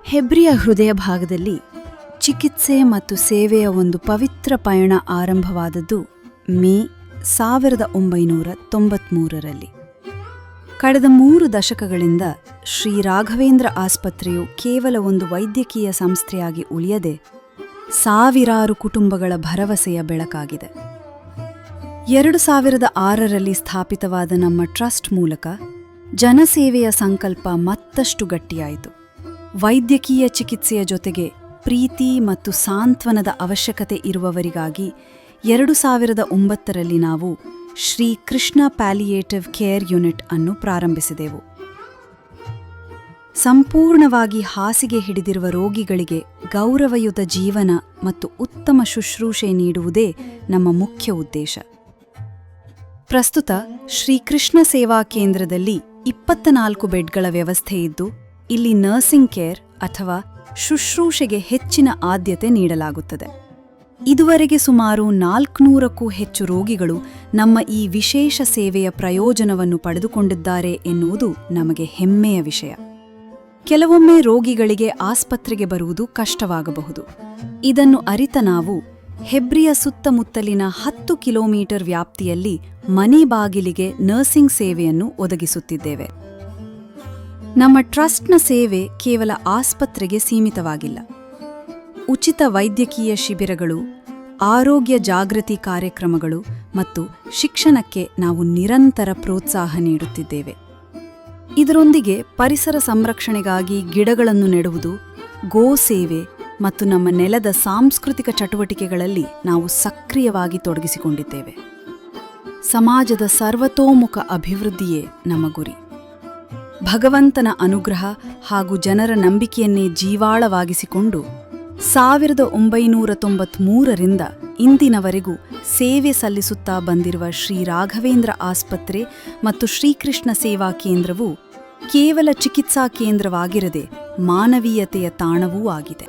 ಹೆಬ್ರಿಯ ಹೃದಯ ಭಾಗದಲ್ಲಿ ಚಿಕಿತ್ಸೆ ಮತ್ತು ಸೇವೆಯ ಒಂದು ಪವಿತ್ರ ಪಯಣ ಆರಂಭವಾದದ್ದು ಮೇ 1993ರಲ್ಲಿ. ಕಳೆದ 3 ದಶಕಗಳಿಂದ ಶ್ರೀ ರಾಘವೇಂದ್ರ ಆಸ್ಪತ್ರೆಯು ಕೇವಲ ಒಂದು ವೈದ್ಯಕೀಯ ಸಂಸ್ಥೆಯಾಗಿ ಉಳಿಯದೆ ಸಾವಿರಾರು ಕುಟುಂಬಗಳ ಭರವಸೆಯ ಬೆಳಕಾಗಿದೆ. 2006ರಲ್ಲಿ ಸ್ಥಾಪಿತವಾದ ನಮ್ಮ ಟ್ರಸ್ಟ್ ಮೂಲಕ ಜನಸೇವೆಯ ಸಂಕಲ್ಪ ಮತ್ತಷ್ಟು ಗಟ್ಟಿಯಾಯಿತು. ವೈದ್ಯಕೀಯ ಚಿಕಿತ್ಸೆಯ ಜೊತೆಗೆ ಪ್ರೀತಿ ಮತ್ತು ಸಾಂತ್ವನದ ಅವಶ್ಯಕತೆ ಇರುವವರಿಗಾಗಿ 2009ರಲ್ಲಿ ನಾವು Shri Krishna palliative care unit ಅನ್ನು ಪ್ರಾರಂಭಿಸಿದೆವು. ಸಂಪೂರ್ಣವಾಗಿ ಹಾಸಿಗೆ ಹಿಡಿದಿರುವ ರೋಗಿಗಳಿಗೆ ಗೌರವಯುತ ಜೀವನ ಮತ್ತು ಉತ್ತಮ ಶುಶ್ರೂಷೆ ನೀಡುವುದೇ ನಮ್ಮ ಮುಖ್ಯ ಉದ್ದೇಶ. ಪ್ರಸ್ತುತ ಶ್ರೀ ಕೃಷ್ಣ ಸೇವಾ ಕೇಂದ್ರದಲ್ಲಿ 24 ಬೆಡ್ಗಳ ವ್ಯವಸ್ಥೆ ಇದ್ದು, ಇಲ್ಲಿ ನರ್ಸಿಂಗ್ ಕೇರ್ ಅಥವಾ ಶುಶ್ರೂಷೆಗೆ ಹೆಚ್ಚಿನ ಆದ್ಯತೆ ನೀಡಲಾಗುತ್ತದೆ. ಇದುವರೆಗೆ ಸುಮಾರು 400ಕ್ಕೂ ಹೆಚ್ಚು ರೋಗಿಗಳು ನಮ್ಮ ಈ ವಿಶೇಷ ಸೇವೆಯ ಪ್ರಯೋಜನವನ್ನು ಪಡೆದುಕೊಂಡಿದ್ದಾರೆ ಎನ್ನುವುದು ನಮಗೆ ಹೆಮ್ಮೆಯ ವಿಷಯ. ಕೆಲವೊಮ್ಮೆ ರೋಗಿಗಳಿಗೆ ಆಸ್ಪತ್ರೆಗೆ ಬರುವುದು ಕಷ್ಟವಾಗಬಹುದು. ಇದನ್ನು ಅರಿತ ನಾವು ಹೆಬ್ರಿಯ ಸುತ್ತಮುತ್ತಲಿನ 10 ಕಿಲೋಮೀಟರ್ ವ್ಯಾಪ್ತಿಯಲ್ಲಿ ಮನೆ ಬಾಗಿಲಿಗೆ ನರ್ಸಿಂಗ್ ಸೇವೆಯನ್ನು ಒದಗಿಸುತ್ತಿದ್ದೇವೆ. ನಮ್ಮ ಟ್ರಸ್ಟ್ನ ಸೇವೆ ಕೇವಲ ಆಸ್ಪತ್ರೆಗೆ ಸೀಮಿತವಾಗಿಲ್ಲ. ಉಚಿತ ವೈದ್ಯಕೀಯ ಶಿಬಿರಗಳು, ಆರೋಗ್ಯ ಜಾಗೃತಿ ಕಾರ್ಯಕ್ರಮಗಳು ಮತ್ತು ಶಿಕ್ಷಣಕ್ಕೆ ನಾವು ನಿರಂತರ ಪ್ರೋತ್ಸಾಹ ನೀಡುತ್ತಿದ್ದೇವೆ. ಇದರೊಂದಿಗೆ ಪರಿಸರ ಸಂರಕ್ಷಣೆಗಾಗಿ ಗಿಡಗಳನ್ನು ನೆಡುವುದು, ಗೋ ಸೇವೆ ಮತ್ತು ನಮ್ಮ ನೆಲದ ಸಾಂಸ್ಕೃತಿಕ ಚಟುವಟಿಕೆಗಳಲ್ಲಿ ನಾವು ಸಕ್ರಿಯವಾಗಿ ತೊಡಗಿಸಿಕೊಂಡಿದ್ದೇವೆ. ಸಮಾಜದ ಸರ್ವತೋಮುಖ ಅಭಿವೃದ್ಧಿಯೇ ನಮ್ಮ ಗುರಿ. ಭಗವಂತನ ಅನುಗ್ರಹ ಹಾಗೂ ಜನರ ನಂಬಿಕೆಯನ್ನೇ ಜೀವಾಳವಾಗಿಸಿಕೊಂಡು 1993ರಿಂದ ಇಂದಿನವರೆಗೂ ಸೇವೆ ಸಲ್ಲಿಸುತ್ತಾ ಬಂದಿರುವ ಶ್ರೀ ರಾಘವೇಂದ್ರ ಆಸ್ಪತ್ರೆ ಮತ್ತು ಶ್ರೀಕೃಷ್ಣ ಸೇವಾ ಕೇಂದ್ರವು ಕೇವಲ ಚಿಕಿತ್ಸಾ ಕೇಂದ್ರವಾಗಿರದೆ ಮಾನವೀಯತೆಯ ತಾಣವೂ ಆಗಿದೆ.